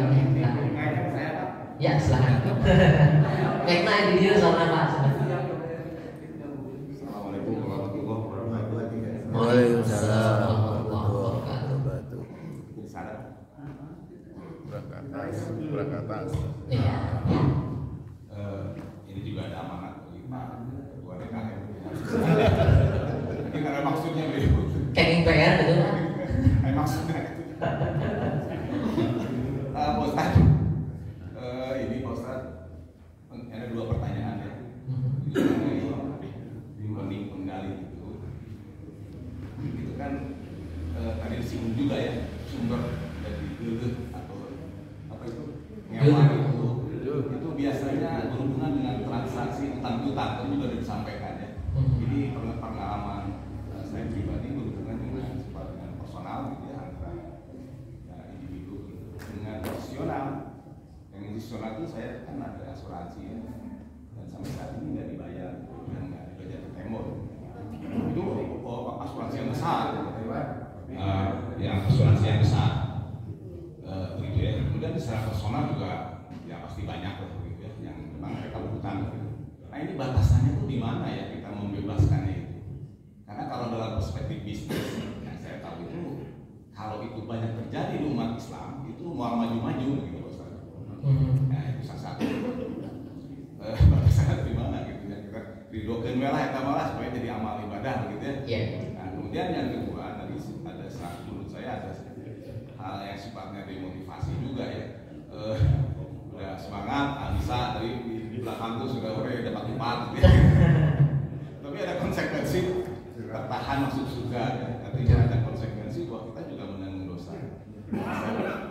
baiknya. Ya, silakan. Baiknya di dia soalnya Pak. Assalamualaikum warahmatullahi wabarakatuh. Waalaikumsalam warahmatullahi wabarakatuh. Berangkat atas. Iya. Ini juga ada amanat bagi Pak Ketua DKM. Ini karena maksudnya beliau. Kayak PR gitu Pak. Maksudnya itu. Pak Ustadz, ini Pak Ustadz ada dua pertanyaan ya. Dibanding penggali itu kan tadi disinggung juga ya sumber dari geuleuh atau apa itu ngewan itu biasanya berhubungan dengan transaksi utang-utang itu juga sudah disampaikan ya. Jadi pengalaman saya pribadi berhubungan dengan personal gitu ya antara individu dengan profesional. Yang institusional itu saya kan ada asuransi ya, dan sampai saat ini nggak dibayar dan nggak dibayar ke tembok. Itu asuransi yang besar, yang asuransi yang besar, begitu ya. Kemudian secara personal juga ya pasti banyak lah, gitu ya, yang memang mereka berhutang. Gitu. Nah ini batasannya tuh di mana ya kita membebaskannya itu? Karena kalau dalam perspektif bisnis yang saya tahu itu, kalau itu banyak terjadi di umat Islam itu mau maju-maju gitu Ustaz. Nah itu salah satu batasannya di mana gitu ya, kita didoakan melah kita malah supaya jadi amal ibadah gitu ya. Nah kemudian yang kedua tadi ada menurut saya ada hal yang sifatnya demotivasi juga ya. Udah semangat, bisa tadi di belakang tuh sudah dapat 4 gitu ya. Tapi ada konsekuensi tertahan masuk surga ya. Artinya ada konsekuensi bahwa kita juga menanggung dosa.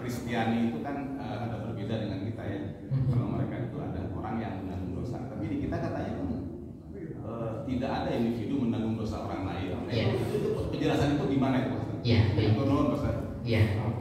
Kristiani itu kan ada berbeda dengan kita ya. Kalau mereka itu ada orang yang menanggung dosa, tapi di kita katanya kan tidak ada individu menanggung dosa orang lain. Itu penjelasan itu gimana itu? Iya, baik. Iya. Oh.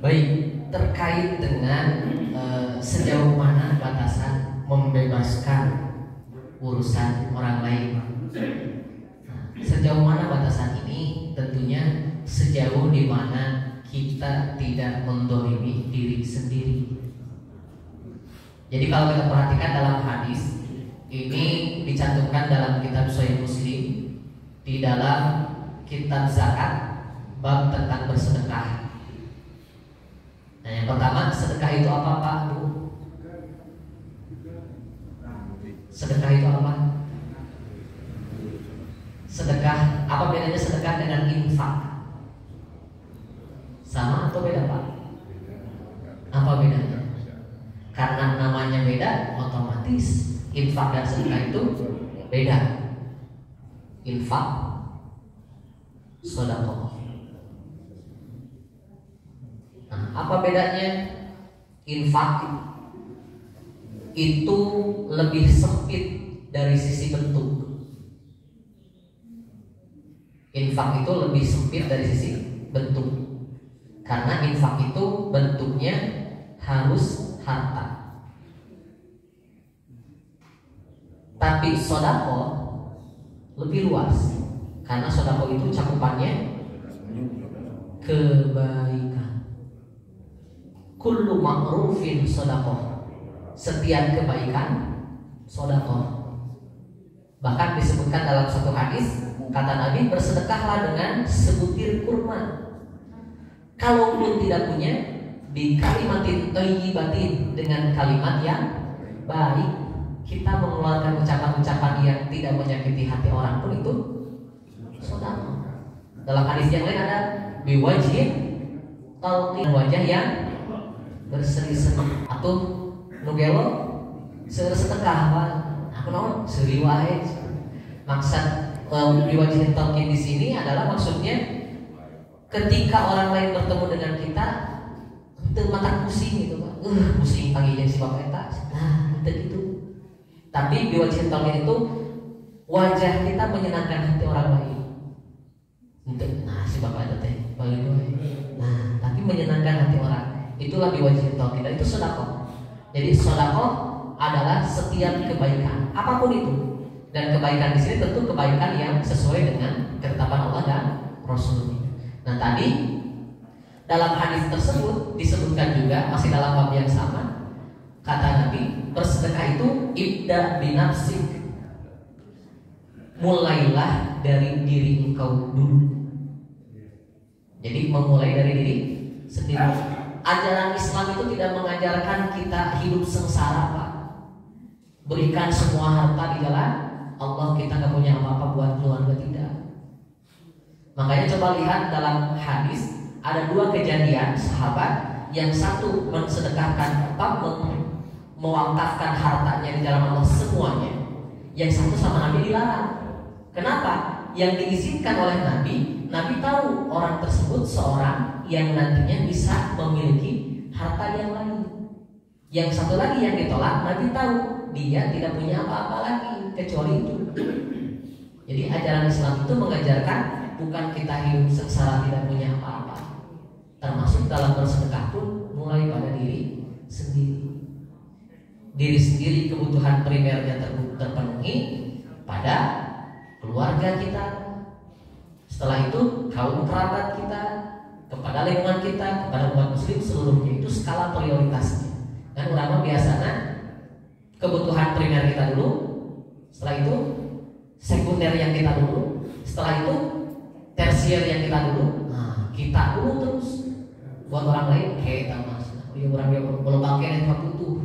Baik, terkait dengan sejauh mana batasan membebaskan urusan orang lain. Sejauh mana batasan ini? Tentunya sejauh di mana kita tidak mendolimi diri sendiri. Jadi kalau kita perhatikan dalam hadis ini dicantumkan dalam kitab Sahih Muslim di dalam kitab zakat bab tentang bersedekah. Nah, yang pertama, sedekah itu apa Pak, Bu? Sedekah itu apa? Sedekah, apa bedanya sedekah dengan infak? Sama atau beda Pak? Apa bedanya? Karena namanya beda, otomatis infak dan sedekah itu beda. Infak, sedekah. Nah, apa bedanya? Infak itu lebih sempit dari sisi bentuk. Infak itu lebih sempit dari sisi bentuk. Karena infak itu bentuknya harus harta. Tapi sodako lebih luas. Karena sodako itu cakupannya kebaikan. Kullu ma'rufin sodako. Setiap kebaikan sodako. Bahkan disebutkan dalam satu hadis, kata Nabi, bersedekahlah dengan sebutir kurma. Kalaupun tidak punya, di kalimatin thayyibatin, dengan kalimat yang baik, kita mengeluarkan ucapan-ucapan yang tidak menyakiti hati orang pun itu sedekah. Dalam hadis yang lain ada biwajhin talqin, wajah yang berseri-seri atau nugelo sedekah apa? Aku tahu seri wae. Maksud biwajhin talqin di sini adalah maksudnya ketika orang lain bertemu dengan kita, itu mata pusing gitu Pak. Pusing panggilnya si bapak eta. Nah, itu gitu. Tapi biwajhin talqin itu wajah kita menyenangkan hati orang lain. Nah, si bapak eta teh balik wae. Nah, tapi menyenangkan hati orang. Itulah biwajhin talqin. Itu sedekah. Jadi sedekah adalah setiap kebaikan, apapun itu. Dan kebaikan di sini tentu kebaikan yang sesuai dengan ketetapan Allah dan Rasul. Nah tadi Dalam hadis tersebut disebutkan juga masih dalam bab yang sama, kata Nabi, bersedekah itu ibda binafsik, mulailah dari diri engkau dulu. Jadi memulai dari diri sendiri. Ajaran Islam itu tidak mengajarkan kita hidup sengsara, Pak. Berikan semua harta di jalan Allah, kita gak punya apa-apa buat keluarga, tidak. Makanya coba lihat dalam hadis, ada dua kejadian sahabat, yang satu mensedekahkan mewakafkan hartanya di jalan Allah semuanya, yang satu sama Nabi dilarang. Kenapa? Yang diizinkan oleh Nabi, Nabi tahu orang tersebut seorang yang nantinya bisa memiliki harta yang lain. Yang satu lagi yang ditolak, Nabi tahu dia tidak punya apa-apa lagi kecuali itu. Jadi ajaran Islam itu mengajarkan bukan kita hidup sengsara tidak punya apa-apa. Termasuk dalam bersedekah pun mulai pada diri sendiri. Diri sendiri kebutuhan primernya terpenuhi pada keluarga kita. Setelah itu kaum kerabat kita, kepada lingkungan kita, kepada umat muslim seluruhnya. Itu skala prioritasnya. Dan ulama biasanya kebutuhan primer kita dulu, setelah itu sekunder yang kita dulu, setelah itu tersier yang kita dulu. Nah, kita dulu terus. Buat orang lain kayak mas, orang yang belum pakai yang butuh.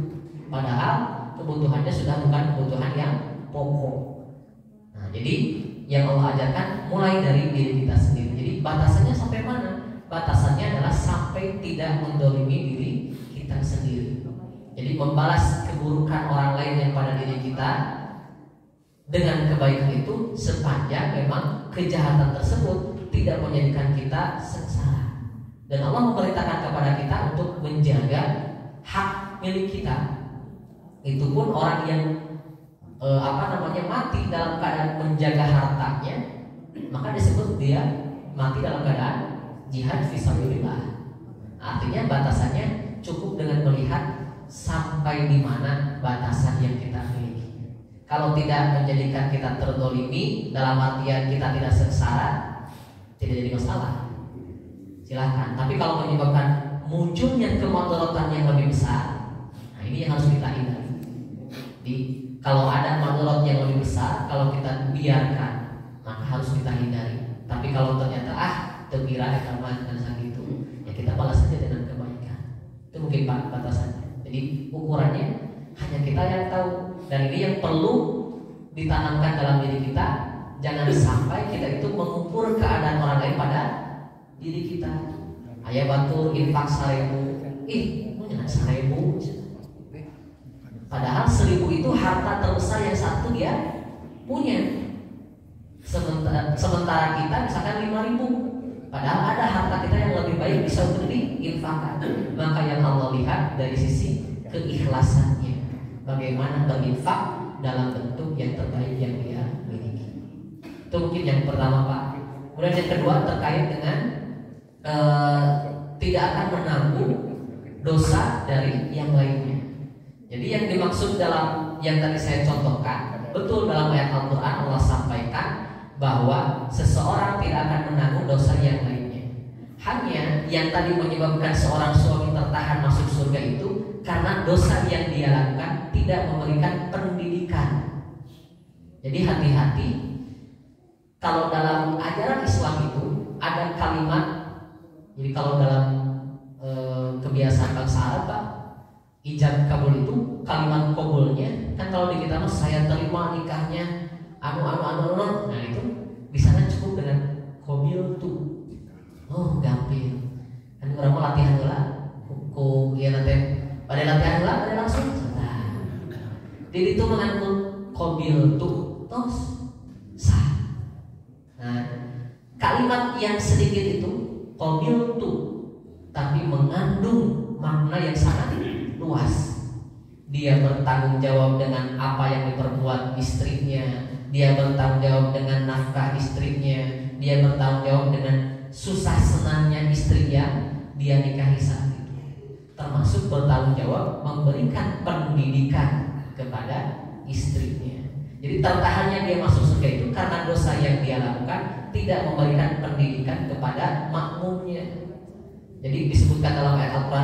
Padahal kebutuhannya sudah bukan kebutuhan yang pokok. Nah, jadi yang Allah ajarkan mulai dari diri kita sendiri. Jadi batasannya sampai mana? Batasannya adalah sampai tidak mendolimi diri kita sendiri. Jadi membalas keburukan orang lain yang pada diri kita dengan kebaikan itu sepanjang memang kejahatan tersebut tidak menjadikan kita sengsara. Dan Allah memerintahkan kepada kita untuk menjaga hak milik kita. Itu pun orang yang mati dalam keadaan menjaga hartanya, maka disebut dia mati dalam keadaan jihad fisabilillah. Artinya batasannya cukup dengan melihat sampai di mana batasan yang kita miliki. Kalau tidak menjadikan kita terdolimi, dalam artian kita tidak sengsara, tidak jadi masalah, silahkan. Tapi kalau menyebabkan munculnya kemudaratan yang lebih besar, nah ini yang harus kita hindari. Kalau ada mudarat yang lebih besar, kalau kita biarkan, maka harus kita hindari. Tapi kalau ternyata terkira ekaman dan segitu, ya kita balas saja dengan kebaikan. Itu mungkin Pak batasannya. Jadi ukurannya hanya kita yang tahu. Dan ini yang perlu ditanamkan dalam diri kita. Jangan sampai kita itu mengukur keadaan orang lain pada diri kita. Ayah batur infak 1000, punya 1000. Padahal 1000 itu harta terbesar yang satu dia punya. Sementara kita misalkan 5.000. Padahal ada harta kita yang lebih baik bisa untuk diinfakkan. Maka yang Allah lihat dari sisi keikhlasannya, bagaimana berinfak dalam bentuk yang terbaik yang dia miliki. Itu mungkin yang pertama Pak. Kemudian yang kedua terkait dengan tidak akan menanggung dosa dari yang lainnya. Jadi yang dimaksud dalam yang tadi saya contohkan, betul dalam ayat Al-Quran Allah sampaikan bahwa seseorang tidak akan menanggung dosa yang lainnya. Hanya yang tadi menyebabkan seorang suami tertahan masuk surga itu karena dosa yang dia lakukan tidak memberikan pendidikan. Jadi hati-hati. Kalau dalam ajaran Islam itu ada kalimat. Jadi kalau dalam kebiasaan bangsa Arab Pak, ijab kabul itu kalimat kabulnya kan kalau di kita mas saya terima nikahnya nah itu di sana cukup dengan qabil tuh. Oh gampang kan orang mau latihan lah hukum ya nanti pada latihan lah pada langsung jadi itu mengandung qabil tuh tos sah. Nah kalimat yang sedikit itu qabil tuh tapi mengandung makna yang sangat luas. Dia bertanggung jawab dengan apa yang diperbuat istrinya, dia bertanggung jawab dengan nafkah istrinya, dia bertanggung jawab dengan susah senangnya istri yang dia nikahi saat itu. Termasuk bertanggung jawab memberikan pendidikan kepada istrinya. Jadi tertahannya dia masuk surga itu karena dosa yang dia lakukan tidak memberikan pendidikan kepada makmumnya. Jadi disebutkan dalam ayat Al-Quran